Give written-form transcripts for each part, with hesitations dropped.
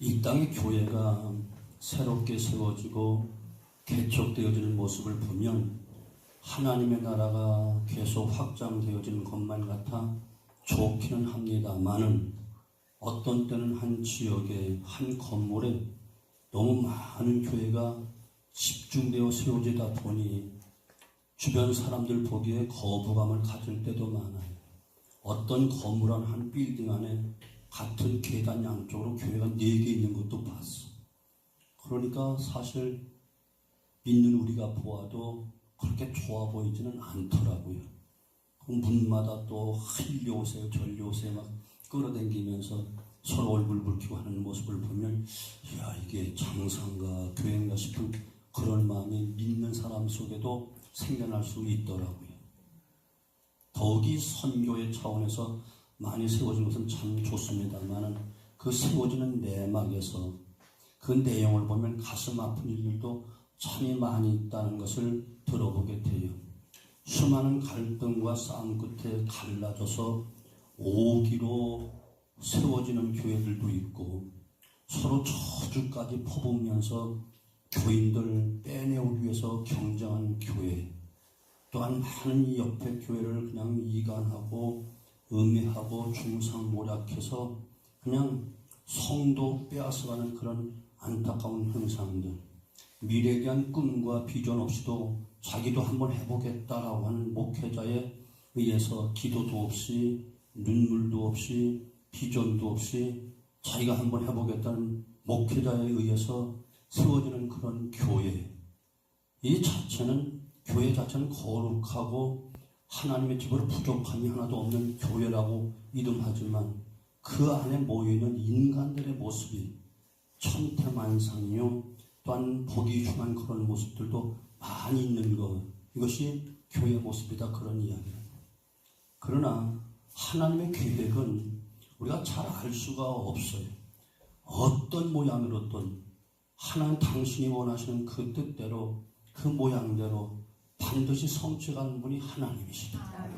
이 땅의 교회가 새롭게 세워지고 개척되어지는 모습을 보면 하나님의 나라가 계속 확장되어지는 것만 같아 좋기는 합니다만은 어떤 때는 한 지역에 한 건물에 너무 많은 교회가 집중되어 세워지다 보니 주변 사람들 보기에 거부감을 가질 때도 많아요. 어떤 건물 한 빌딩 안에 같은 계단 양쪽으로 교회가 4개 있는 것도 봤어. 그러니까 사실 믿는 우리가 보아도 그렇게 좋아 보이지는 않더라고요. 그 문마다 또 일리 오세요 저리 오세요 막 끌어당기면서 서로 얼굴 붉히고 하는 모습을 보면 야, 이게 장사인가 교회인가 싶은 그런 마음이 믿는 사람 속에도 생겨날 수 있더라고요. 더욱이 선교의 차원에서 많이 세워진 것은 참 좋습니다만 그 세워지는 내막에서 그 내용을 보면 가슴 아픈 일들도 참이 많이 있다는 것을 들어보게 돼요. 수많은 갈등과 싸움 끝에 갈라져서 오기로 세워지는 교회들도 있고 서로 저주까지 퍼부으면서 교인들 빼내오기 위해서 경쟁하는 교회, 또한 많은 옆에 교회를 그냥 이간하고 음해하고 중상모략해서 그냥 성도 빼앗아가는 그런 안타까운 현상들, 미래에 대한 꿈과 비전 없이도 자기도 한번 해보겠다라고 하는 목회자에 의해서 기도도 없이 눈물도 없이 비전도 없이 자기가 한번 해보겠다는 목회자에 의해서 세워지는 그런 교회, 이 자체는 교회 자체는 거룩하고 하나님의 집으로 부족함이 하나도 없는 교회라고 이름하지만 그 안에 모여있는 인간들의 모습이 천태만상이요 또한 보기 흉한 그런 모습들도 많이 있는 것, 이것이 교회 모습이다, 그런 이야기입니다. 그러나 하나님의 계획은 우리가 잘 알 수가 없어요. 어떤 모양으로든 하나님 당신이 원하시는 그 뜻대로 그 모양대로 반드시 성취하는 분이 하나님이시다.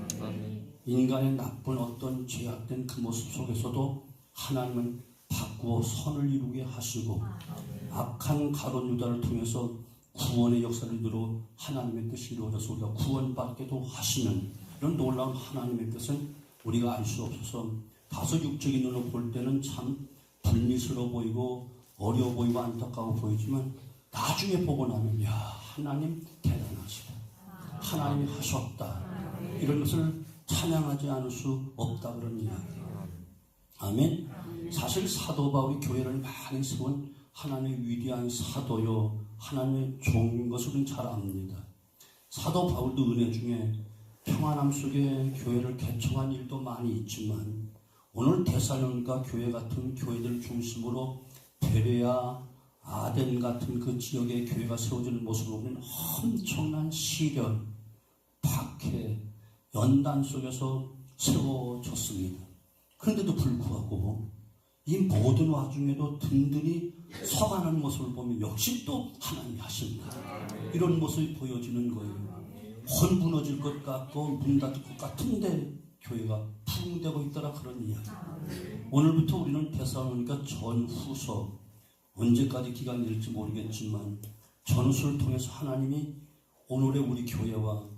인간의 나쁜 어떤 죄악된 그 모습 속에서도 하나님은 바꾸어 선을 이루게 하시고 악한 가룟 유다를 통해서 구원의 역사를 이루어 하나님의 뜻이 이루어져서 우리가 구원받게도 하시는 이런 놀라운 하나님의 뜻은 우리가 알 수 없어서 다소 육적인 눈으로 볼 때는 참 불미스러워 보이고 어려워 보이고 안타까워 보이지만 나중에 보고 나면 야, 하나님 대단하시다, 하나님이 하셨다, 이런 것을 찬양하지 않을 수 없다, 그런 이야기예요. 아멘. 사실 사도 바울이 교회를 많이 세운 하나님의 위대한 사도요 하나님의 종인 것을 우리는 잘 압니다. 사도 바울도 은혜 중에 평안함 속에 교회를 개척한 일도 많이 있지만 오늘 데살로니가 교회 같은 교회들 중심으로 베레아, 아덴 같은 그 지역의 교회가 세워지는 모습을 보면 엄청난 시련, 박해, 연단 속에서 세워졌습니다. 그런데도 불구하고 이 모든 와중에도 든든히 서가는 모습을 보면 역시 또 하나님이 하십니다. 이런 모습이 보여지는 거예요. 혼 무너질 것 같고 문 닫을 것 같은데 교회가 붕대고 있더라, 그런 이야기. 오늘부터 우리는 데살로니가 전후서, 언제까지 기간이 될지 모르겠지만 전후서를 통해서 하나님이 오늘의 우리 교회와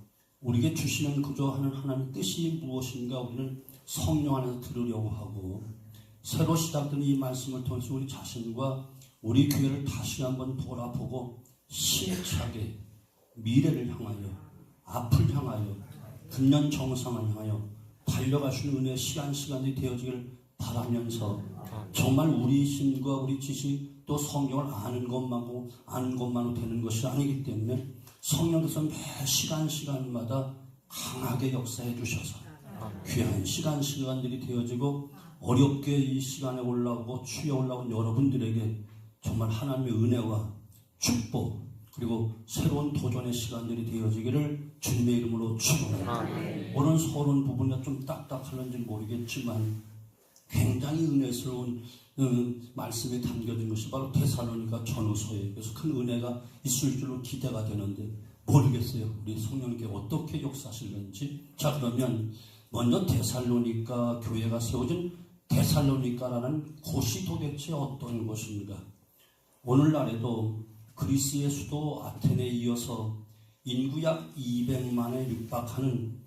우리에게 주시는 그저 하는 하나님의 뜻이 무엇인가 우리는 성령 안에서 들으려고 하고, 새로 시작된 이 말씀을 통해서 우리 자신과 우리 교회를 다시 한번 돌아보고 힘차게 미래를 향하여, 앞을 향하여, 금년 정상을 향하여 달려갈 수 있는 은혜의 시간이 되어지길 바라면서, 정말 우리 힘과 우리 지식 또 성경을 아는 것만으로 되는 것이 아니기 때문에 성령께서 매 시간마다 강하게 역사해 주셔서 귀한 시간들이 되어지고 어렵게 이 시간에 올라오고 추에 올라온 여러분들에게 정말 하나님의 은혜와 축복 그리고 새로운 도전의 시간들이 되어지기를 주님의 이름으로 축원합니다. 오늘 서론 부분이 좀 딱딱할는지 모르겠지만 굉장히 은혜스러운 말씀이 담겨진 것이 바로 데살로니가 전후서예요. 그래서 큰 은혜가 있을 줄로 기대가 되는데 모르겠어요. 우리 성령님께 어떻게 역사하실는지. 자, 그러면 먼저 데살로니가 교회가 세워진 데살로니가라는 곳이 도대체 어떤 곳입니까? 오늘날에도 그리스의 수도 아테네에 이어서 인구 약 200만에 육박하는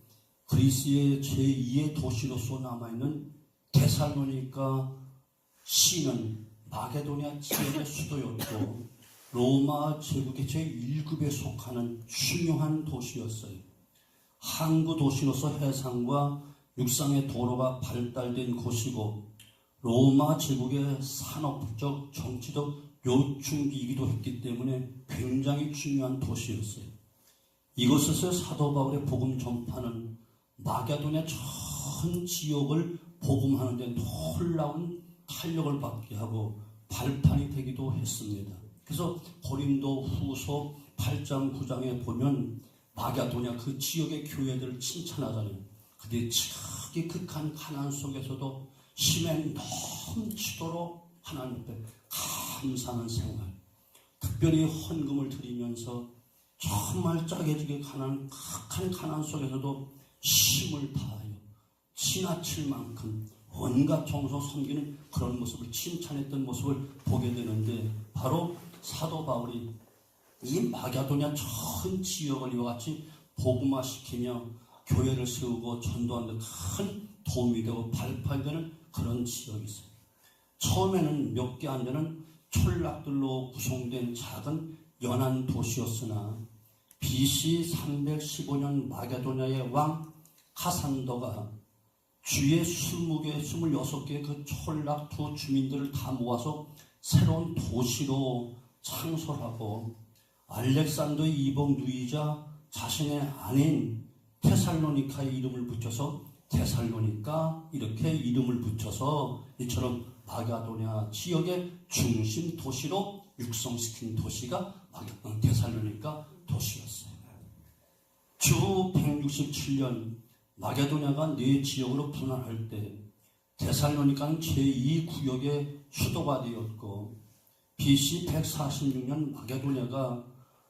그리스의 제2의 도시로서 남아있는 데살로니가 시는 마게도니아 지역의 수도였고 로마 제국의 제1급에 속하는 중요한 도시였어요. 항구 도시로서 해상과 육상의 도로가 발달된 곳이고 로마 제국의 산업적, 정치적 요충지이기도 했기 때문에 굉장히 중요한 도시였어요. 이곳에서 사도 바울의 복음 전파는 마게도니아 전 지역을 복음하는 데 놀라운 탄력을 받게 하고 발판이 되기도 했습니다. 그래서 고린도 후서 8장 9장에 보면 마게도니아 그 지역의 교회들을 칭찬하잖아요. 그들이 지극히 극한 가난 속에서도 힘에 넘치도록 하나님 앞에 감사하는 생활, 특별히 헌금을 드리면서 정말 짜게지게 극한 가난 속에서도 힘을 다하여 지나칠 만큼 온갖 정서 섬기는 그런 모습을 칭찬했던 모습을 보게 되는데 바로 사도 바울이 이 마게도니아 전 지역을 이와 같이 복음화시키며 교회를 세우고 전도하는 데 큰 도움이 되고 발판이 되는 그런 지역이 있어요. 처음에는 몇 개 안 되는 촌락들로 구성된 작은 연안 도시였으나 BC 315년 마게도니아의 왕 카산더가 주의 20개, 26개의 그 촌락투 주민들을 다 모아서 새로운 도시로 창설하고 알렉산더의 이복 누이자 자신의 아내인 데살로니카의 이름을 붙여서 데살로니가 이렇게 이름을 붙여서 이처럼 마게도니아 지역의 중심 도시로 육성시킨 도시가 데살로니가 도시였어요. 주 167년 마게도니아가 네 지역으로 분할할 때 데살로니가는 제2구역의 수도가 되었고 BC 146년 마게도니아가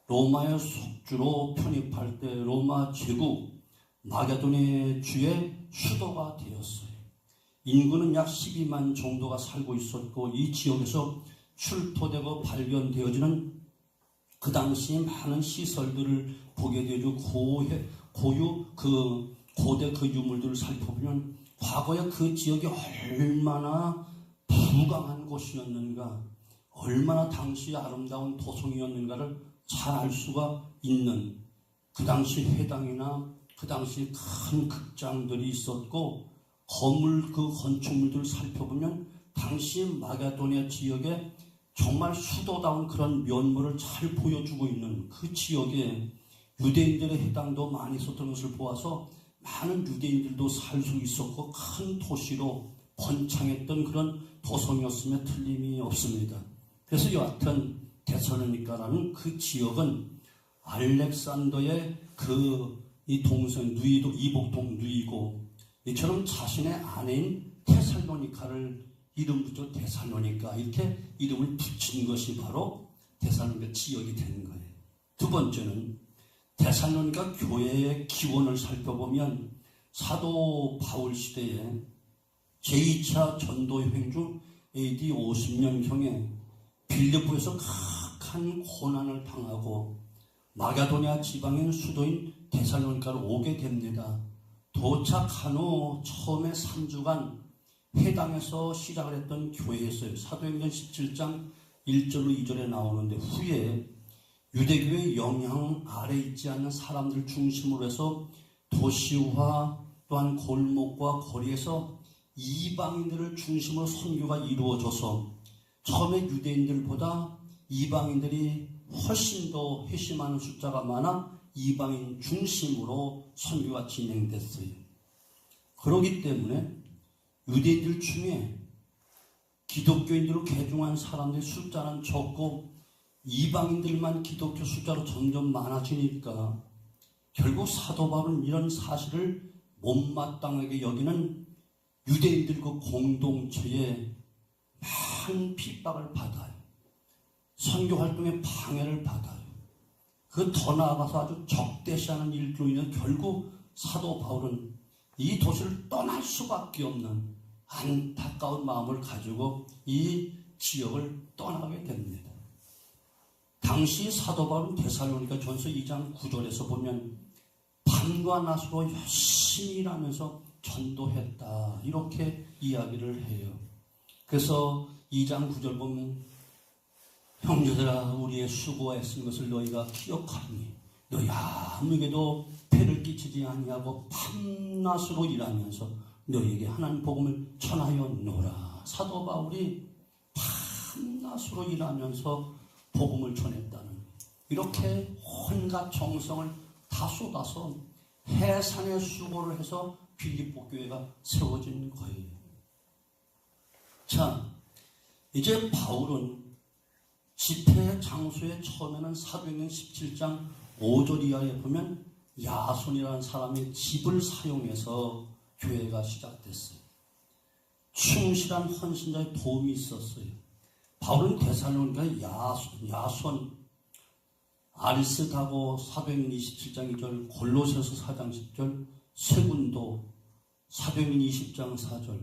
로마의 속주로 편입할 때 로마 제국 마게도니아 주의 수도가 되었어요. 인구는 약 12만 정도가 살고 있었고 이 지역에서 출토되고 발견되어지는 그 당시 많은 시설들을 보게 되죠. 고유 고대 그 유물들을 살펴보면 과거에 그 지역이 얼마나 부강한 곳이었는가, 얼마나 당시 아름다운 도성이었는가를 잘 알 수가 있는 그 당시 회당이나 그 당시 큰 극장들이 있었고 건물 그 건축물들을 살펴보면 당시 마게도니아 지역에 정말 수도다운 그런 면모를 잘 보여주고 있는 그 지역에 유대인들의 회당도 많이 있었던 것을 보아서 많은 유대인들도 살 수 있었고 큰 도시로 번창했던 그런 도성이었음에 틀림이 없습니다. 그래서 여하튼 데살로니가라는 그 지역은 알렉산더의 이 동생 누이도 이복동 누이고 이처럼 자신의 아내인 데살로니카를 이름 붙여 데살로니가 이렇게 이름을 붙인 것이 바로 데살로니가 지역이 된 거예요. 두 번째는 데살로니가 교회의 기원을 살펴보면 사도 바울 시대에 제2차 전도 여행 중 AD 50년경에 빌립보에서 극한 고난을 당하고 마게도니아 지방인 수도인 데살로니가로 오게 됩니다. 도착한 후 처음에 3주간 회당에서 시작을 했던 교회였어요. 사도행전 17장 1절로 2절에 나오는데 후에 유대교의 영향 아래 있지 않는 사람들 중심으로 해서 도시화 또한 골목과 거리에서 이방인들을 중심으로 선교가 이루어져서 처음에 유대인들보다 이방인들이 훨씬 더 회심하는 숫자가 많아 이방인 중심으로 선교가 진행됐어요. 그렇기 때문에 유대인들 중에 기독교인들로 개종한 사람들의 숫자는 적고 이방인들만 기독교 숫자로 점점 많아지니까 결국 사도 바울은 이런 사실을 못마땅하게 여기는 유대인들 그 공동체에 많은 핍박을 받아요. 선교 활동에 방해를 받아요. 그 더 나아가서 아주 적대시하는 일로 인해 결국 사도 바울은 이 도시를 떠날 수밖에 없는 안타까운 마음을 가지고 이 지역을 떠나게 됩니다. 당시 사도 바울은 데살로니가 전서 2장 9절에서 보면 밤과 낮으로 열심히 일하면서 전도했다, 이렇게 이야기를 해요. 그래서 2장 9절 보면 형제들아 우리의 수고와 애쓴 것을 너희가 기억하니 너희 아무에게도 폐를 끼치지 아니하고 밤낮으로 일하면서 너희에게 하나님 복음을 전하였노라. 사도 바울이 밤낮으로 일하면서 복음을 전했다는, 이렇게 온갖 정성을 다 쏟아서 해산의 수고를 해서 빌립보 교회가 세워진 거예요. 자, 이제 바울은 집회 장소에 처음에는 사도행전 17장 5절 이하에 보면 야손이라는 사람의 집을 사용해서 교회가 시작됐어요. 충실한 헌신자의 도움이 있었어요. 바울은 데살로니가에 야손, 아리스다고 사도행전 27장 2절, 골로새서 4장 10절, 세군도 사도행전 20장 4절,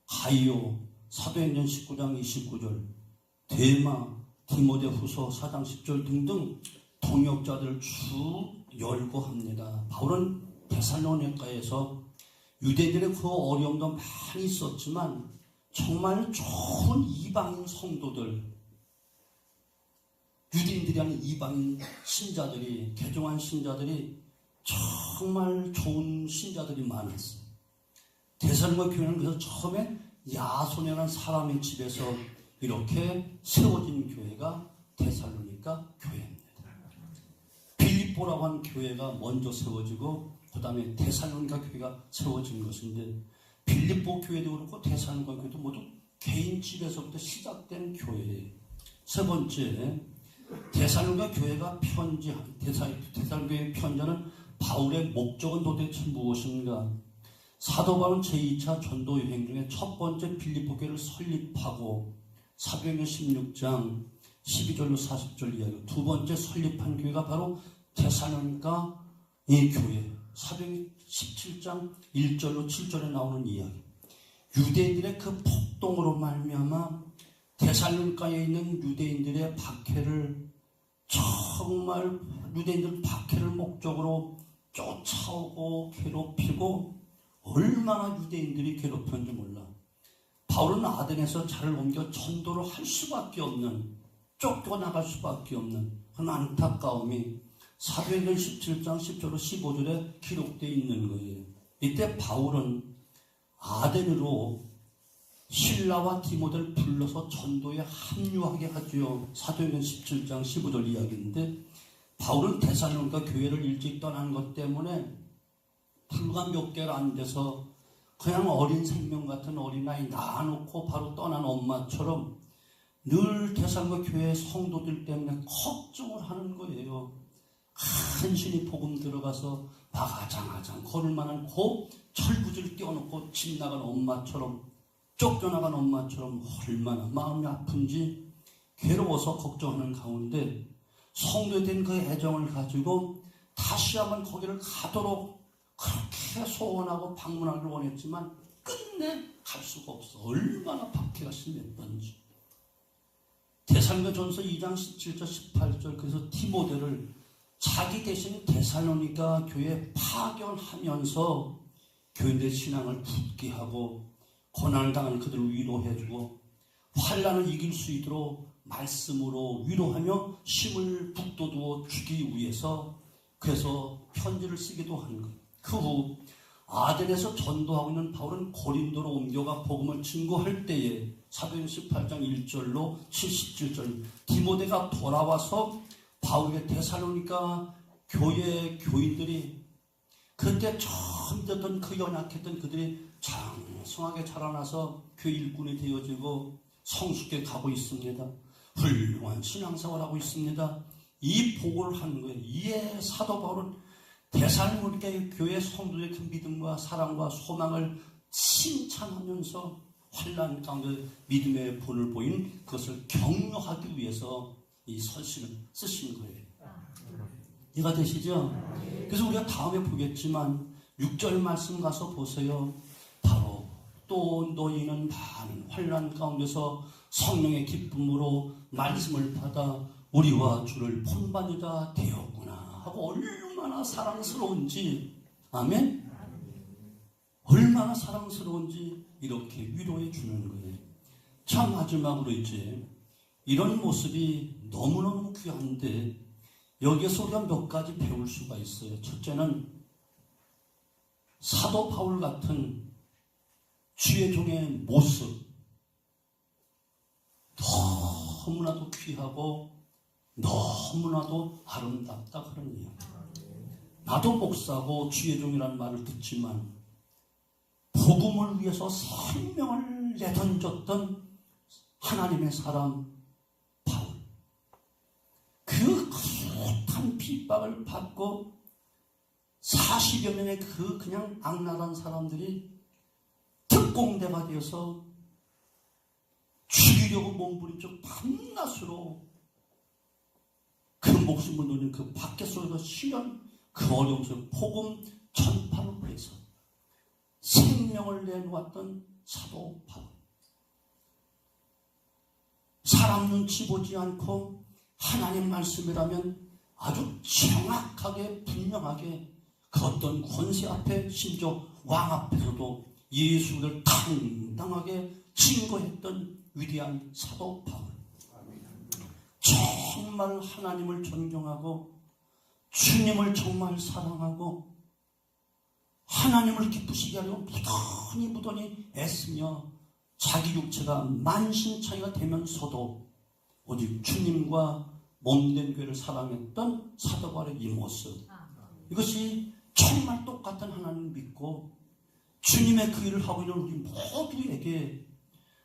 가이오 사도행전 19장 29절, 데마 디모데후서 4장 10절 등등 동역자들 주 열고 합니다. 바울은 데살로니가에서 유대인들의 그 어려움도 많이 있었지만 정말 좋은 이방인 성도들, 유대인들이 아닌 이방인 신자들이, 개종한 신자들이 정말 좋은 신자들이 많았어요. 데살로니가 교회는 그래서 처음에 야손이라는 사람의 집에서 이렇게 세워진 교회가 데살로니가 교회입니다. 빌립보라고 하는 교회가 먼저 세워지고 그 다음에 데살로니가 교회가 세워진 것인데, 빌립보 교회도 그렇고 데살로니가 교회도 모두 개인 집에서부터 시작된 교회예요. 세 번째, 데살로니가 교회가 데살로니가의 편지하는 바울의 목적은 도대체 무엇인가? 사도 바울은 제2차 전도 여행 중에 첫 번째 빌립보 교회를 설립하고 사도행전 16장 12절로 40절 이야기, 두 번째 설립한 교회가 바로 데살로니가 이 교회, 사도행전 17장 1절로 7절에 나오는 이야기. 유대인들의 그 폭동으로 말미암아 데살로니가에 있는 유대인들의 박해를, 정말 유대인들 박해를 목적으로 쫓아오고 괴롭히고, 얼마나 유대인들이 괴롭혔는지 몰라. 바울은 아덴에서 차를 옮겨 전도를 할 수밖에 없는, 쫓겨나갈 수밖에 없는 그런 안타까움이 사도행전 17장 10절로 15절에 기록되어 있는 거예요. 이때 바울은 아덴으로 실라와 디모데를 불러서 전도에 합류하게 하죠. 사도행전 17장 15절 이야기인데, 바울은 데살로니가 교회를 일찍 떠난 것 때문에 불과 몇 개월 안 돼서 그냥 어린 생명 같은 어린아이 낳아놓고 바로 떠난 엄마처럼 늘 데살로니가 교회 성도들 때문에 걱정을 하는 거예요. 간신히 복음 들어가서 아장아장 걸을 만한 고 철부지를 띄워놓고 집 나간 엄마처럼, 쫓겨나간 엄마처럼 얼마나 마음이 아픈지 괴로워서 걱정하는 가운데 성도에 대한 그 애정을 가지고 다시 한번 거기를 가도록 그렇게 소원하고 방문하기를 원했지만 끝내 갈 수가 없어. 얼마나 박해가 심했던지. 데살로니가전서 2장 17절 18절, 그래서 디모데를 자기 대신 데살로니가 교회에 파견하면서 교인들의 신앙을 굳게 하고 고난을 당하는 그들을 위로해주고 환난을 이길 수 있도록 말씀으로 위로하며 힘을 북돋워 주기 위해서 그래서 편지를 쓰기도 한 거예요. 그 후 아덴에서 전도하고 있는 바울은 고린도로 옮겨가 복음을 증거할 때에 사도행전 18장 1절로 77절 디모데가 돌아와서 바울의 데살로니가 교회 교인들이 그때 처음 듣던 그 연약했던 그들이 장성하게 자라나서 그 일꾼이 되어지고 성숙해 가고 있습니다. 훌륭한 신앙생활하고 있습니다. 이 보고를 하는 거예요. 이에 사도 바울은 데살로니가 교회 성도의 그 믿음과 사랑과 소망을 칭찬하면서 환난 가운데 믿음의 본을 보인 그것을 격려하기 위해서 이 서신을 쓰신 거예요. 이해가 되시죠? 그래서 우리가 다음에 보겠지만 6절 말씀 가서 보세요. 바로 또 너희는 많은 환난 가운데서 성령의 기쁨으로 말씀을 받아 우리와 주를 본받는 자 되었구나 하고 얼마나 사랑스러운지, 아멘? 얼마나 사랑스러운지 이렇게 위로해 주는 거예요. 참 마지막으로 이제 이런 모습이 너무너무 귀한데 여기에서 우리가 몇 가지 배울 수가 있어요. 첫째는 사도 바울 같은 주의 종의 모습, 너무나도 귀하고 너무나도 아름답다 그런 이야기. 나도 목사고 주의 종이라는 말을 듣지만 복음을 위해서 생명을 내던졌던 하나님의 사람 바울, 그 숱한 핍박을 받고 40여 명의 그냥 악랄한 사람들이 특공대가 되어서 죽이려고 몸부림쳐 밤낮으로 그 목숨을 노린 그 밖에 속에서 실현 그 어려움 속에 복음 전파를 위해서 생명을 내놓았던 사도 바울. 사람 눈치 보지 않고 하나님 말씀이라면 아주 정확하게 분명하게 그 어떤 권세 앞에 심지어 왕 앞에서도 예수를 당당하게 증거했던 위대한 사도 바울. 정말 하나님을 존경하고 주님을 정말 사랑하고 하나님을 기쁘시게 하려고 무던히 애쓰며 자기 육체가 만신창이가 되면서도 오직 주님과 몸된 교회를 사랑했던 사도 바울의 이 모습, 이것이 정말 똑같은 하나님을 믿고 주님의 그 일을 하고 있는 우리 모두에게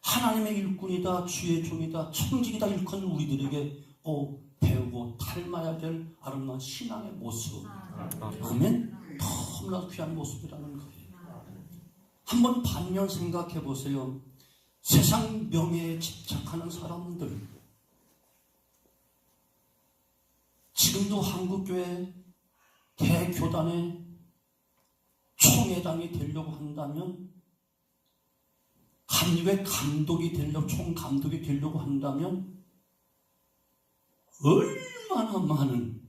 하나님의 일꾼이다, 주의 종이다, 청직이다 일컫는 우리들에게 꼭 배우고 닮아야 될 아름다운 신앙의 모습. 아멘? 너무나 귀한 모습이라는 거예요. 한번 반면 생각해 보세요. 세상 명예에 집착하는 사람들, 지금도 한국교회 대교단의 총회장이 되려고 한다면, 한교회 감독이 되려고, 총감독이 되려고 한다면 얼마나 많은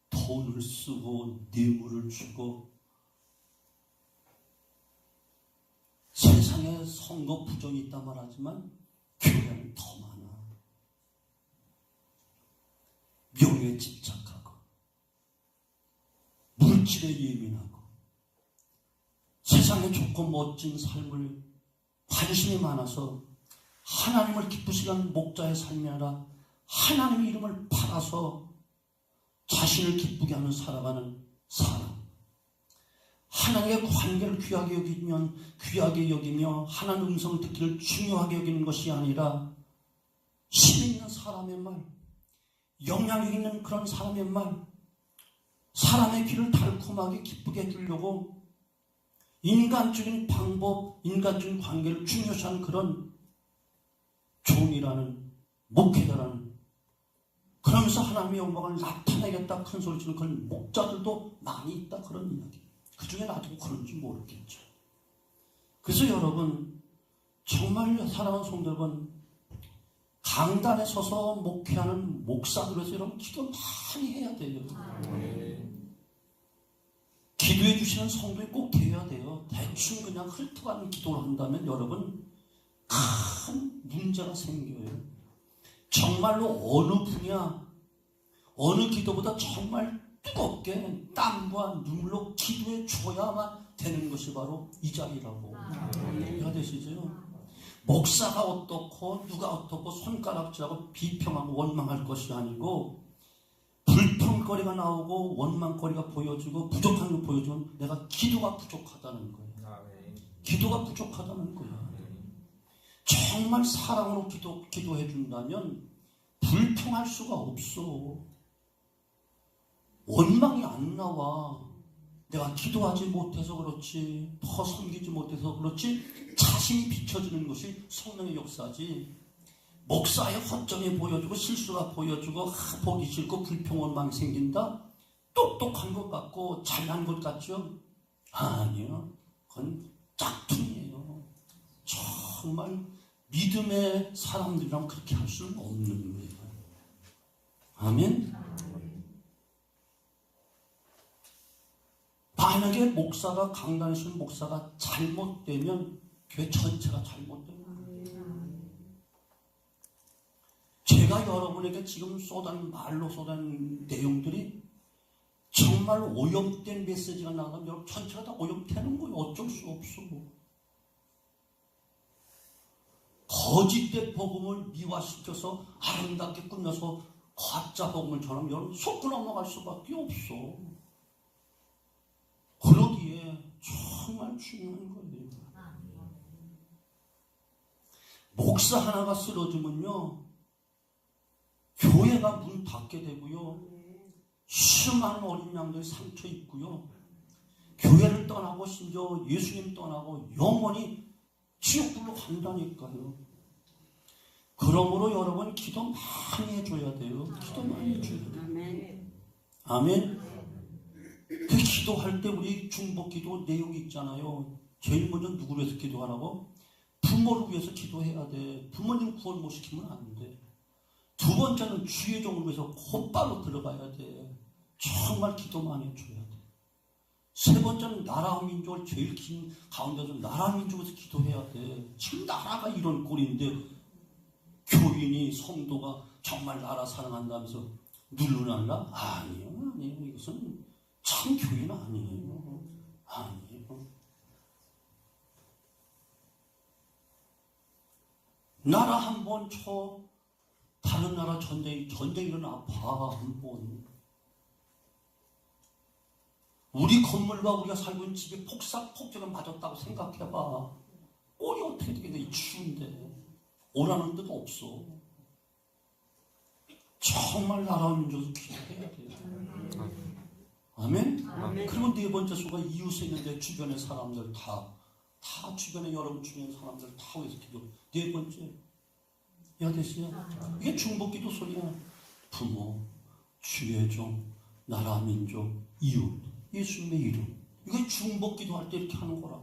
돈을 쓰고 뇌물을 주고, 세상에 선거 부정이 있다 말하지만 교회는 더 많아. 명예에 집착하고 물질에 예민하고 세상에 좋고 멋진 삶을 관심이 많아서 하나님을 기쁘시게 하는 목자의 삶이 아니라 하나님의 이름을 팔아서 자신을 기쁘게 하는 살아가는 사람, 하나님의 관계를 귀하게 여기며 하나님 음성을 듣기를 중요하게 여기는 것이 아니라 힘 있는 사람의 말, 영향력 있는 그런 사람의 말, 사람의 귀를 달콤하게 기쁘게 해주려고 인간적인 방법, 인간적인 관계를 중요시하는 그런 종이라는, 목회자라는, 그러면서 하나님의 영광을 나타내겠다 큰 소리 치는 그런 목자들도 많이 있다 그런 이야기. 그 중에 나도 그런지 모르겠죠. 그래서 여러분, 정말 사랑하는 성도 여러분, 강단에 서서 목회하는 목사들에서 여러분 기도 많이 해야 돼요. 기도해 주시는 성도에 꼭 되어야 돼요. 대충 그냥 훑어가는 기도를 한다면 여러분 큰 문제가 생겨요. 정말로 어느 분야, 어느 기도보다 정말 뜨겁게 땀과 눈물로 기도해 줘야만 되는 것이 바로 이 자리라고. 이해가 되시죠? 목사가 어떻고 누가 어떻고 손가락질하고 비평하고 원망할 것이 아니고, 불평거리가 나오고 원망거리가 보여지고 부족한 거 보여주면 내가 기도가 부족하다는 거예요. 기도가 부족하다는 거예요. 정말 사랑으로 기도해 준다면 불평할 수가 없어. 원망이 안 나와. 내가 기도하지 못해서 그렇지, 더 섬기지 못해서 그렇지, 자신이 비춰지는 것이 성령의 역사지. 목사의 허점이 보여주고 실수가 보여주고 보기 싫고 불평 원망이 생긴다? 똑똑한 것 같고 잘난 것 같죠? 아니요, 그건 짝퉁이에요. 정말 믿음의 사람들이랑 그렇게 할 수는 없는 거예요. 아멘. 만약에 목사가, 강단에서 목사가 잘못되면 교회 전체가 잘못돼요. 제가 여러분에게 지금 말로 쏟아낸 내용들이 정말 오염된 메시지가 나가면 여러분 전체가 다 오염되는 거예요. 어쩔 수 없어. 거짓된 복음을 미화시켜서 아름답게 꾸며서 가짜 복음을 전하면 여러분 속고 넘어갈 수밖에 없어. 그러기에 정말 중요한 거예요. 목사 하나가 쓰러지면요, 교회가 문 닫게 되고요, 수많은 어린 양들이 상처 입고요, 교회를 떠나고 심지어 예수님 떠나고 영원히 지옥불로 간다니까요. 그러므로 여러분 기도 많이 해줘야 돼요. 기도 많이 해줘야 돼요. 아멘. 그 기도할 때 우리 중보기도 내용이 있잖아요. 제일 먼저 누구를 위해서 기도하라고? 부모를 위해서 기도해야 돼. 부모님 구원 못 시키면 안 돼. 두 번째는 주의 종을 위해서 곧바로 들어가야 돼. 정말 기도 많이 해줘야 돼. 세 번째는 나라와 민족을 제일 긴 가운데서 나라와 민족에서 기도해야 돼. 지금 나라가 이런 꼴인데 교인이 성도가 정말 나라 사랑한다면서 누르난다? 아니에요. 이것은 참 교인 아니에요. 아니에요. 나라 한 번 쳐, 다른 나라 전쟁 일어나 봐, 한 번. 우리 건물과 우리가 살고 있는 집이 폭격을 맞았다고 생각해봐. 꼴이 어떻게 되겠네, 이 추운데. 오라는 데도 없어. 정말 나라와 민족에서 기도해야 돼요. 아멘? 아멘. 그리고 네 번째 수가 이웃에 있는데 주변의 사람들 다 주변에 여러분 주변 사람들 다 위해서 기도. 네 번째, 야 되시냐? 이게 중보기도 소리야. 부모, 주의 종, 나라, 민족, 이웃, 예수님의 이름. 이거 중보기도 할 때 이렇게 하는 거라.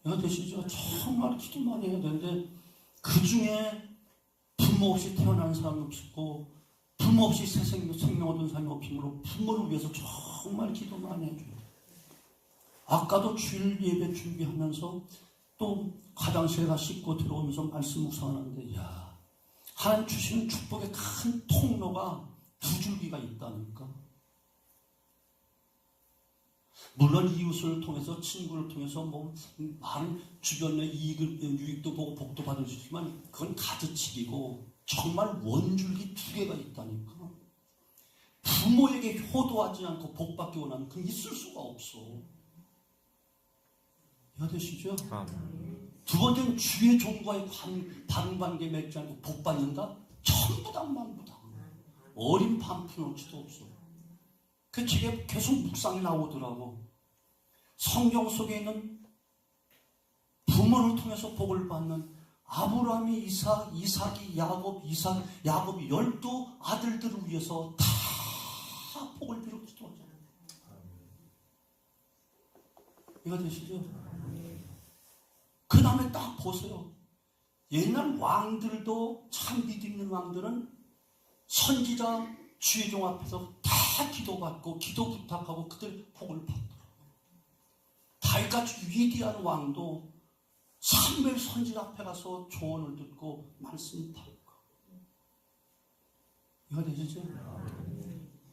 야 되시죠? 정말 기도 많이 해야 되는데 그 중에 부모 없이 태어난 사람이 없고 부모 없이 새 생명 얻은 사람이 없으므로 부모를 위해서 정말 기도 많이 해줘요. 아까도 주일 예배 준비하면서 또 화장실에 가 씻고 들어오면서 말씀 묵상하는데, 야, 하나님 주시는 축복의 큰 통로가 두 줄기가 있다니까. 물론 이웃을 통해서, 친구를 통해서 많은 주변의 유익도 보고 복도 받을 수 있지만 그건 가지치기고 정말 원줄기 두 개가 있다니까. 부모에게 효도하지 않고 복받기 원하는 그건 있을 수가 없어. 이해되시죠? 두 번째는 주의 종과의 바른 관계 맺지 않고 복받는다? 전부 다 만부 다. 어린 반푼어치도 없어. 그 책에 계속 묵상이 나오더라고. 성경 속에 있는 부모를 통해서 복을 받는 아브라함이 이삭이 야곱이 12 아들들을 위해서 다 복을 빌어 기도하잖아요. 이거 되시죠? 그 다음에 딱 보세요. 옛날 왕들도 참 믿음 있는 왕들은 선지자 주의 종 앞에서 다 기도받고 기도 부탁하고 그들 복을 받더라고요. 다윗같이 위대한 왕도 사무엘 선지자 앞에 가서 조언을 듣고 말씀을 받고. 이거 되시죠?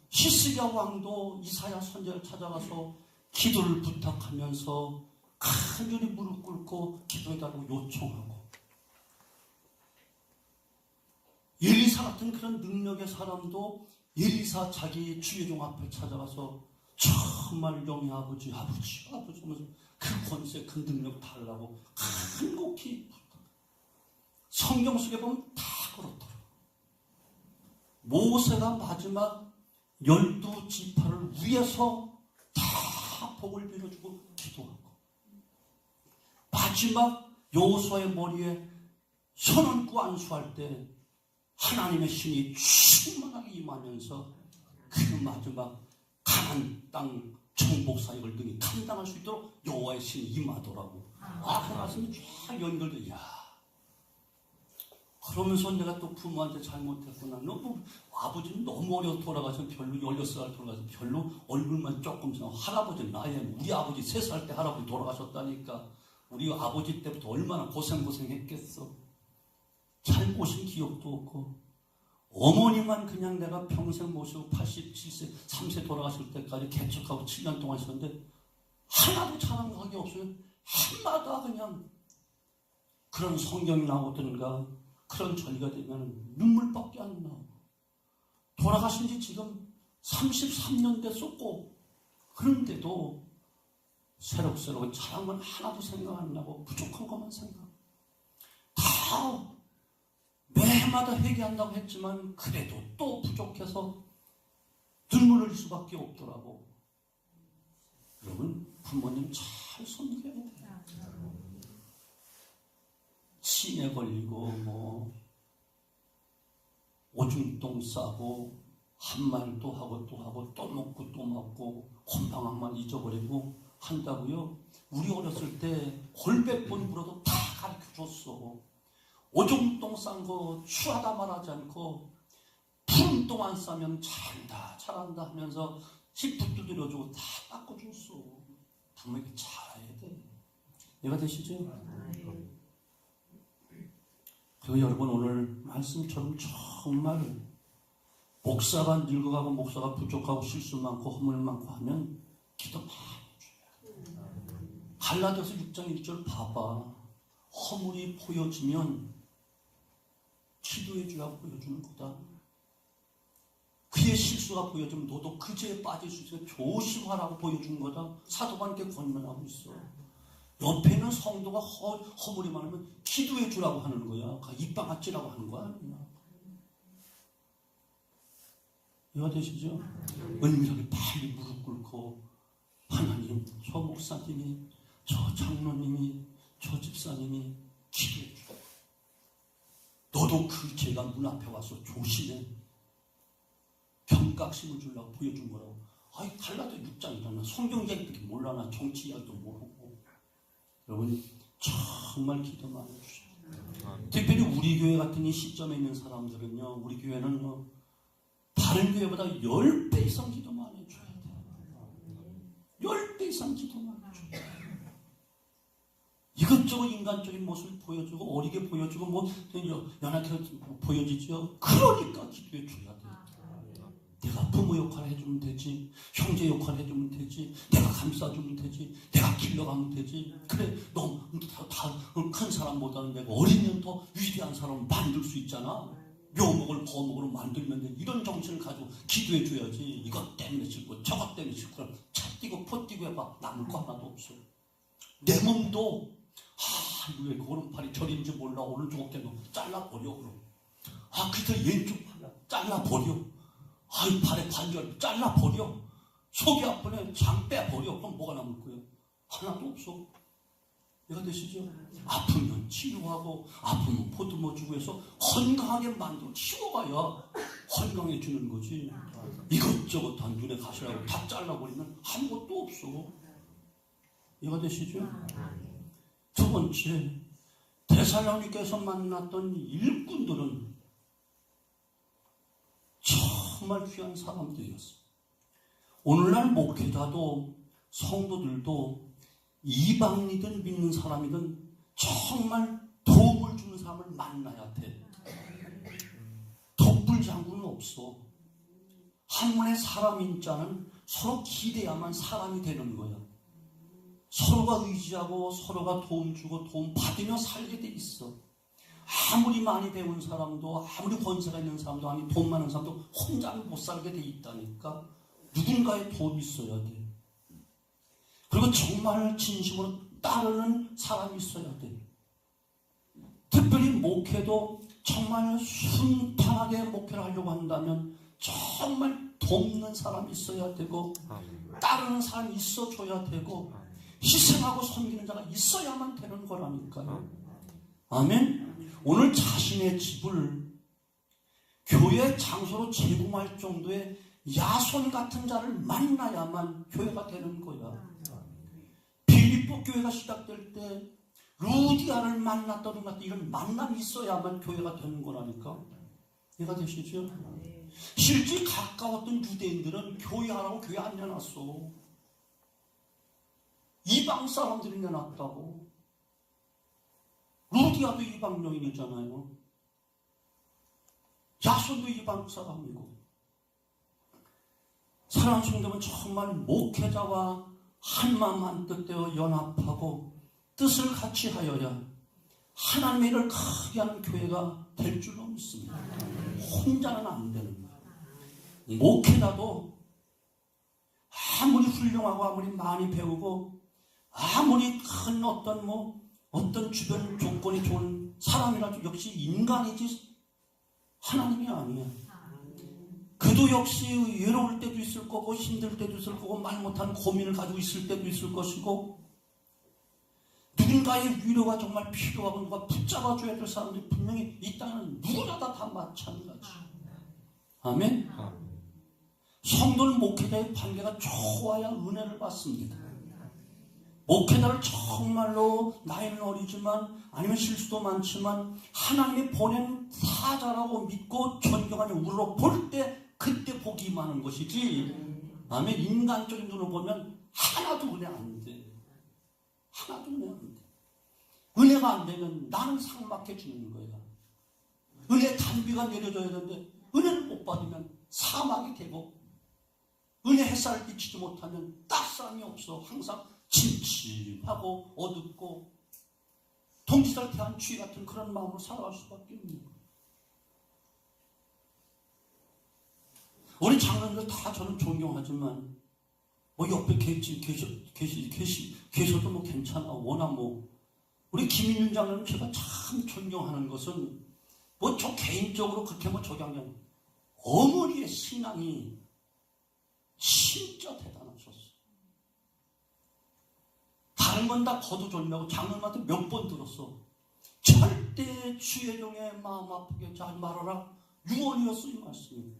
히스기야 왕도 이사야 선지자를 찾아가서 기도를 부탁하면서 간절히 무릎 꿇고 기도해달라고 요청하고. 엘리사 같은 그런 능력의 사람도 엘리사 자기 주의 종 앞에 찾아가서 정말 영의 아버지 하면서 그 권세, 그 능력 달라고 간곡히 성경 속에 보면 다 그렇더라고요. 모세가 마지막 12지파를 위해서 다 복을 빌어주고 기도하고 마지막 여호수아의 머리에 손 얹고 안수할 때 하나님의 신이 충만하게 임하면서 그 마지막 가나안 땅 정복 사역을 능히 감당할 수 있도록 여호와의 신이 임하더라고. 그 말씀이 쫙 연결돼. 야, 그러면서 내가 또 부모한테 잘못했구나. 너무 아버지는 너무 어려서 돌아가서 별로 16살 돌아가서 별로 얼굴만 조금 할아버지 나이 우리 아버지 3살 때 할아버지 돌아가셨다니까. 우리 아버지 때부터 얼마나 고생했겠어. 잘 모신 기억도 없고 어머니만 그냥 내가 평생 모시고 87세 3세 돌아가실 때까지 개척하고 7년 동안 있었는데 하나도 자랑하기 없어요. 해마다 그냥 그런 성경이 나오든가 그런 전이가 되면 눈물밖에 안 나오고 돌아가신 지 지금 33년 됐었고 그런데도 새록새록 자랑은 하나도 생각 안 나고 부족한 것만 생각. 다 매해마다 회개한다고 했지만 그래도 또 부족해서 눈물을 흘릴 수밖에 없더라고. 여러분 부모님 잘 섬겨야 돼요. 치매 걸리고 뭐 오줌똥 싸고 한 말 또 하고 또 먹고 또 먹고 곰방학만 잊어버리고 한다고요? 우리 어렸을 때 골백번 불어도 다 가르쳐줬어. 오줌똥 싼 거 추하다 말하지 않고 푸른똥 안 싸면 잘한다 하면서 힙 두드려주고 다 닦아줬어. 부모에게 잘해야 돼. 이해가 되시죠? 그리고 여러분 오늘 말씀처럼 정말 목사가 늙어가고 목사가 부족하고 실수 많고 허물 많고 하면 기도 많이 줘야 돼. 갈라디아서 6장 1절 봐봐. 허물이 보여지면 기도해 주라 보여주는 거다. 그의 실수가 보여지면 너도 그 죄에 빠질 수 있어 조심하라고 보여주는 거다. 사도관께 권면하고 있어. 옆에 있는 성도가 허물이 많으면 기도해 주라고 하는 거야. 입방아찌라고 하는 거야. 이해가 되시죠? 은밀하게 빨리 무릎 꿇고 하나님, 저 목사님이, 저 장로님이, 저 집사님이 기도해 줘. 너도 그 죄가 문 앞에 와서 조심해. 경각심을 주려고 보여준 거라고. 아이 갈라디아 6장이잖아. 성경 이야기밖에 몰라. 나 정치 이야기도 모르고. 여러분 정말 기도 많이 해주셔요. 특별히 우리 교회 같은 이 시점에 있는 사람들은요. 우리 교회는요. 다른 교회보다 10배 이상 기도 많이 해줘야 돼요. 10배 이상 기도 많이 해줘야 돼요. 이것저것 인간적인 모습을 보여주고 어리게 보여주고 뭐 연약해서 보여지죠. 그러니까 기도해 줘야 돼요. 내가 부모 역할을 해주면 되지. 형제 역할을 해주면 되지. 내가 감싸주면 되지. 내가 길러가면 되지. 그래 너 다 큰 사람보다는 내가 어리면 더 위대한 사람을 만들 수 있잖아. 묘목을 거목으로 만들면 돼. 이런 정신을 가지고 기도해 줘야지. 이것 때문에 싫고 저것 때문에 싫고 차 뛰고 포 뛰고 해봐. 남을 거 하나도 없어. 내 몸도 왜 그 오른팔이 저린지 몰라. 오른쪽 어깨도 잘라버려. 그럼 그래서 왼쪽 팔 잘라버려. 발에 관절 잘라버려. 속이 아프네 장 빼버려. 그럼 뭐가 남을 거예요? 하나도 없어. 이해가 되시죠? 아프면 치료하고 아프면 보듬어 주고 해서 건강하게 만들고 치워가야 건강해지는 거지. 이것저것 다 눈에 가시라고 다 잘라버리면 아무것도 없어. 이해가 되시죠? 두 번째, 데살로니가에서 만났던 일꾼들은 정말 귀한 사람들이었어요. 오늘날 목회자도 성도들도 이방이든 믿는 사람이든 정말 도움을 주는 사람을 만나야 돼. 독불장군은 없어. 한문의 사람인 자는 서로 기대야만 사람이 되는 거야. 서로가 의지하고 서로가 도움 주고 도움 받으며 살게 돼 있어. 아무리 많이 배운 사람도 아무리 권세가 있는 사람도 아니 돈 많은 사람도 혼자는 못 살게 돼 있다니까. 누군가의 도움이 있어야 돼. 그리고 정말 진심으로 따르는 사람이 있어야 돼. 특별히 목회도 정말 순탄하게 목회를 하려고 한다면 정말 돕는 사람이 있어야 되고 따르는 사람이 있어줘야 되고 희생하고 섬기는 자가 있어야만 되는 거라니까요. 아멘. 오늘 자신의 집을 교회 장소로 제공할 정도의 야손 같은 자를 만나야만 교회가 되는 거야. 빌립보 교회가 시작될 때 루디아를 만났다 이런 만남이 있어야만 교회가 되는 거라니까. 이해가 되시죠? 실제 가까웠던 유대인들은 교회하라고 교회 안 내놨어. 이방 사람들이 내놨다고. 루디아도 이방 여인이잖아요. 야손도 이방 사람이고. 사랑하는 성도는 정말 목회자와 한마음 한뜻되어 연합하고 뜻을 같이 하여야 하나님의 일을 크게 하는 교회가 될 줄로 믿습니다. 혼자는 안 되는 거예요. 목회자도 아무리 훌륭하고 아무리 많이 배우고 아무리 큰 어떤 주변 조건이 좋은 사람이라도 역시 인간이지 하나님이 아니야. 그도 역시 외로울 때도 있을 거고 힘들 때도 있을 거고 말 못하는 고민을 가지고 있을 때도 있을 것이고 누군가의 위로가 정말 필요하고 누가 붙잡아줘야 될 사람들이 분명히 이 땅에는 누구나다 다 마찬가지. 아멘? 성도는 목회자의 관계가 좋아야 은혜를 받습니다. 목회자를 정말로 나이는 어리지만 아니면 실수도 많지만 하나님이 보낸 사자라고 믿고 존경하는 우리로 볼 때 그때 복이 많은 것이지. 아멘. 인간적인 눈으로 보면 하나도 은혜 안 돼. 하나도 은혜 안 돼. 은혜가 안 되면 나는 삭막해지는 거야. 은혜 단비가 내려져야 되는데 은혜를 못 받으면 사막이 되고 은혜 햇살을 비치지 못하면 따스함이 없어. 항상 침침하고 어둡고 동지를 대한 쥐 같은 그런 마음으로 살아갈 수밖에 없는 거예요. 우리 장로님들 다 저는 존경하지만 옆에 계셔도 괜찮아. 워낙 우리 김인윤 장로님 제가 참 존경하는 것은 저 개인적으로 그렇게 저기 한 게 아니라 어머니의 신앙이 진짜 대단하셨어요. 다른 건 다 거두절미하고 장로님한테 몇 번 들었어. 절대 주의 종의 마음 아프게 하지 말아라. 유언이었어, 이 말씀이.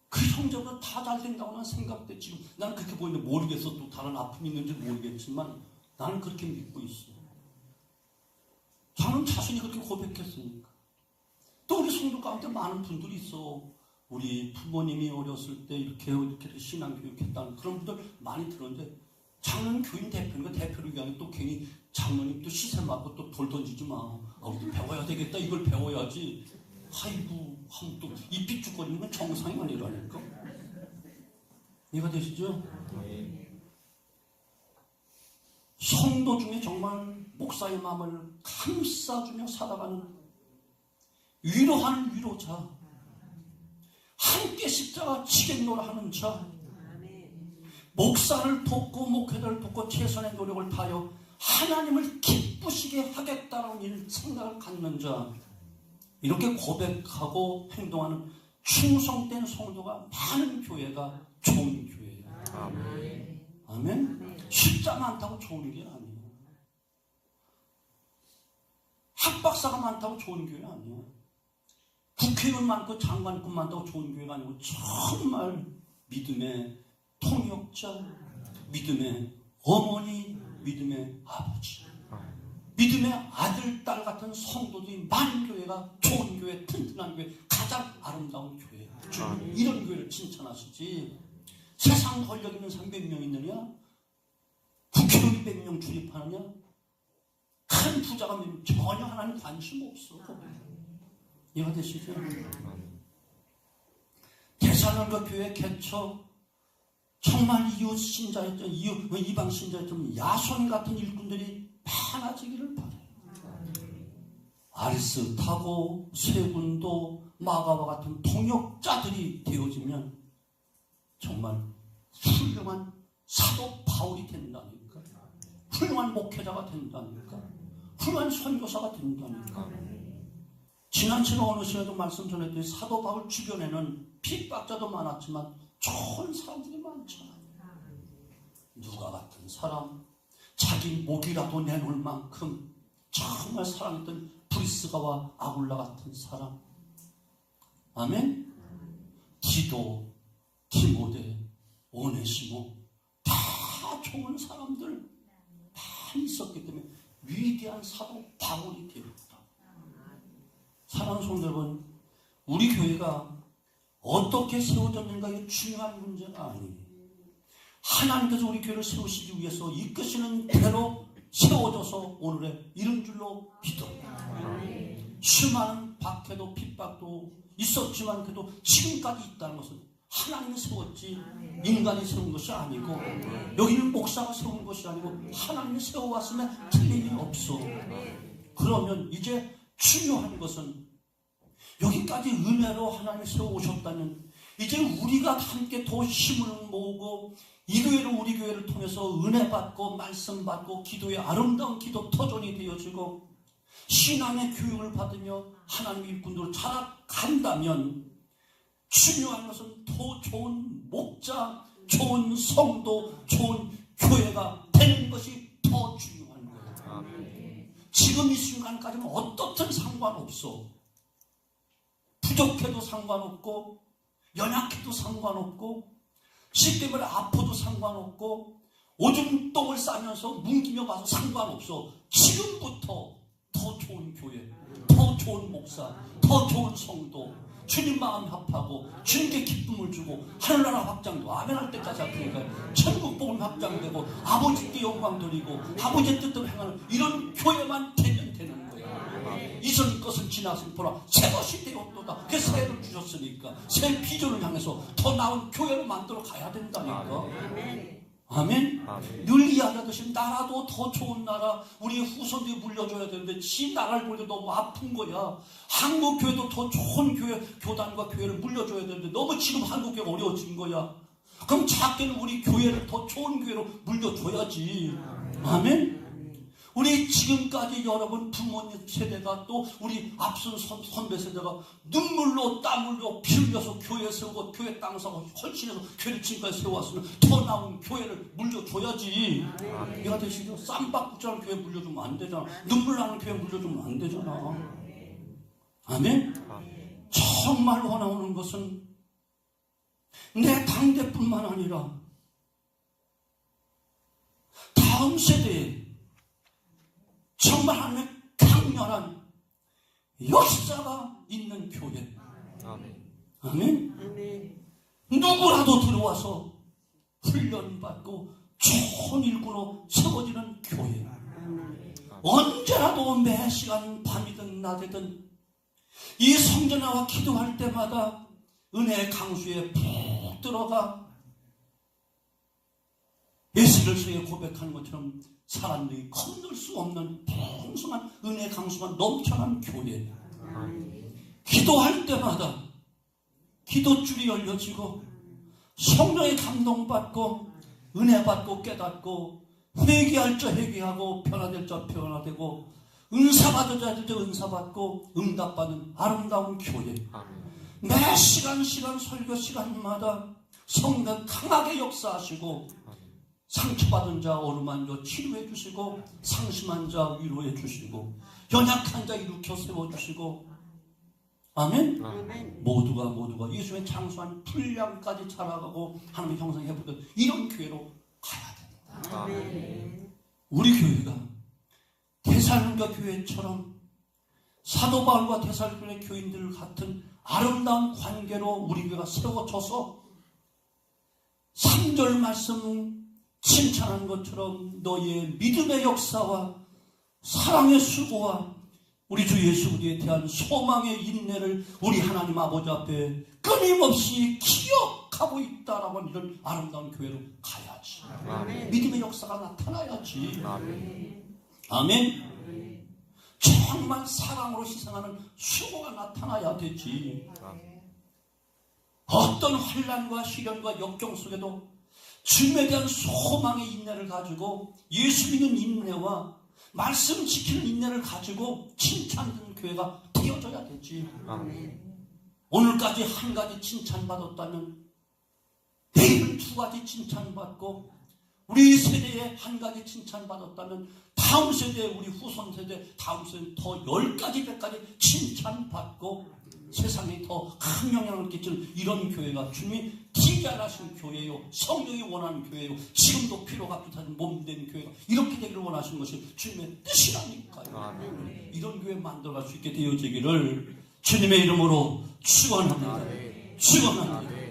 그 형제는 다 잘 된다고 난 생각돼. 지금 나는 그렇게 보이는데 모르겠어. 또 다른 아픔이 있는지 모르겠지만 나는 그렇게 믿고 있어. 저는 자신이 그렇게 고백했으니까. 또 우리 성도 가운데 많은 분들이 있어. 우리 부모님이 어렸을 때 이렇게 신앙교육했다는 그런 분들 많이 들었는데 장로님 교인 대표니까 대표를 위하면 또 괜히 장로님 또 시세 맞고 또 돌 던지지 마. 우리도 배워야 되겠다. 이걸 배워야지. 아이고 하면 또 이 삐죽거리는 건 정상이 아니라니까. 이해가 되시죠? 성도 중에 정말 목사의 마음을 감싸주며 살아가는 위로하는 위로자, 함께 십자가 지겠노라 하는 자, 목사를 돕고 목회자를 돕고 최선의 노력을 다하여 하나님을 기쁘시게 하겠다는 생각을 갖는 자, 이렇게 고백하고 행동하는 충성된 성도가 많은 교회가 좋은 교회예요. 아멘. 아멘. 숫자 많다고 좋은 게 아니에요. 학박사가 많다고 좋은 교회 아니에요. 국회의원 많고 장관급 많다고 좋은 교회가 아니고 정말 믿음의 통역자, 믿음의 어머니, 믿음의 아버지, 믿음의 아들, 딸 같은 성도들이 많은 교회가 좋은 교회, 튼튼한 교회, 가장 아름다운 교회. 주님 이런 교회를 칭찬하시지. 세상 권력 있는 사람 몇 명 있느냐? 국회의원 200명 출입하느냐? 큰 부자가 전혀 하나님 관심 없어. 이해가 되시죠? 대살로니가 교회 개척 정말 이웃 신자였죠. 이방 신자였죠. 야손 같은 일꾼들이 많아지기를 바라요. 아리스타고 세군도 마가와 같은 통역자들이 되어지면 정말 훌륭한 사도 바울이 된다니까. 훌륭한 목회자가 된다니까. 훌륭한 선교사가 된다니까. 지난 시간 어느 시간에도 말씀 전했더니 사도 바울 주변에는 핍박자도 많았지만 좋은 사람들이 많잖아요. 누가 같은 사람, 자기 목이라도 내놓을 만큼 정말 사랑했던 브리스가와 아굴라 같은 사람. 아멘. 디도, 디모데, 오네시모 다 다 좋은 사람들 많이 있었기 때문에 위대한 사도 바울이 되었다. 사랑하는 성도 여러분, 우리 교회가 어떻게 세워졌는가 이 중요한 문제가 아니에요. 하나님께서 우리 교회를 세우시기 위해서 이끄시는 대로 세워져서 오늘에 이른 줄로 믿습니다. 수많은 박해도 핍박도 있었지만 그래도 지금까지 있다는 것은 하나님이 세웠지 인간이 세운 것이 아니고 여기는 목사가 세운 것이 아니고 하나님이 세워왔음에 틀림이 없어. 그러면 이제 중요한 것은 여기까지 은혜로 하나님이 세워오셨다면 이제 우리가 함께 더 힘을 모으고 이 교회를 우리 교회를 통해서 은혜 받고 말씀 받고 기도의 아름다운 기도 터전이 되어지고 신앙의 교육을 받으며 하나님의 일꾼으로 자라간다면 중요한 것은 더 좋은 목자, 좋은 성도, 좋은 교회가 되는 것이 더 중요한 거예요. 지금 이 순간까지는 어떻든 상관없어. 부족해도 상관없고 연약해도 상관없고 시 때문에 아파도 상관없고 오줌 똥을 싸면서 뭉기며 봐도 상관없어. 지금부터 더 좋은 교회, 더 좋은 목사, 더 좋은 성도, 주님 마음 합하고 주님께 기쁨을 주고 하늘나라 확장되고 아멘 할 때까지 아프니까 천국 복음 확장되고 아버지께 영광 돌리고 아버지의 뜻대로 행하는 이런 교회만 되면 되는 거야. 이전 것은 지나서 보라 새 것이 되었도다. 그 새해를 주셨으니까 새 비전을 향해서 더 나은 교회를 만들어 가야 된다니까. 아멘? 늘 이야기하듯이 나라도 더 좋은 나라 우리 후손들이 물려줘야 되는데 지 나라를 보니까 너무 아픈 거야. 한국 교회도 더 좋은 교회 교단과 교회를 물려줘야 되는데 너무 지금 한국 교회가 어려워진 거야. 그럼 작게는 우리 교회를 더 좋은 교회로 물려줘야지. 아멘? 우리 지금까지 여러분 부모님 세대가 또 우리 앞선 선배 세대가 눈물로 땀 흘려 피 흘려서 교회 세우고 교회 땅 사고 헌신해서 교회를 지금까지 세워왔으면 더 나은 교회를 물려줘야지. 내가 대신 쌈박국자는 교회 물려주면 안 되잖아. 눈물 나는 교회 물려주면 안 되잖아. 아멘? 정말 원하는 것은 내 당대뿐만 아니라 다음 세대에 정말 하나님의 강렬한 역사가 있는 교회. 아멘. 누구라도 들어와서 훈련받고 좋은 일꾼으로 세워지는 교회. 언제라도 매 시간 밤이든 낮이든 이 성전화와 기도할 때마다 은혜의 강수에 푹 들어가 예수를 고백하는 것처럼 사람들이 건널 수 없는 풍성한 은혜의 강수가 넘쳐난 교회. 기도할 때마다 기도줄이 열려지고 성령의 감동받고 은혜 받고 깨닫고 회개할 자 회개하고 변화될 자 변화되고 은사 받을 자 은사 받고 응답받는 아름다운 교회. 매 시간 설교 시간마다 성령 강하게 역사하시고 상처받은 자 어루만 자 치료해 주시고 상심한 자 위로해 주시고 연약한 자 일으켜 세워주시고 아멘? 모두가 예수의 장수한 분량까지 자라가고 하나님의 형상에 해보던 이런 교회로 가야 됩니다. 우리 교회가 데살로니가 교회처럼 사도 바울과 데살로니가 교인들 같은 아름다운 관계로 우리 교회가 세워져서 3절 말씀 칭찬한 것처럼 너희의 믿음의 역사와 사랑의 수고와 우리 주 예수 그리스도에 대한 소망의 인내를 우리 하나님 아버지 앞에 끊임없이 기억하고 있다라고 하는 이런 아름다운 교회로 가야지. 아멘. 믿음의 역사가 나타나야지. 아멘. 정말 사랑으로 희생하는 수고가 나타나야 되지. 어떤 환난과 시련과 역경 속에도 주님에 대한 소망의 인내를 가지고 예수 믿는 인내와 말씀 지키는 인내를 가지고 칭찬받는 교회가 되어져야 되지. 오늘까지 한 가지 칭찬받았다면 내일은 2가지 칭찬받고 우리 세대에 한 가지 칭찬받았다면 다음 세대에 우리 후손 세대 다음 세대에 더 10가지 100가지 칭찬받고 세상에 더 큰 영향을 끼칠 이런 교회가 주님이 기자하신 교회요, 성령이 원하는 교회요, 지금도 피로가 불타는 몸된 교회가 이렇게 되기를 원하시는 것이 주님의 뜻이라니까요. 이런 교회 만들어갈 수 있게 되어지기를 주님의 이름으로 축원합니다. 축원합니다.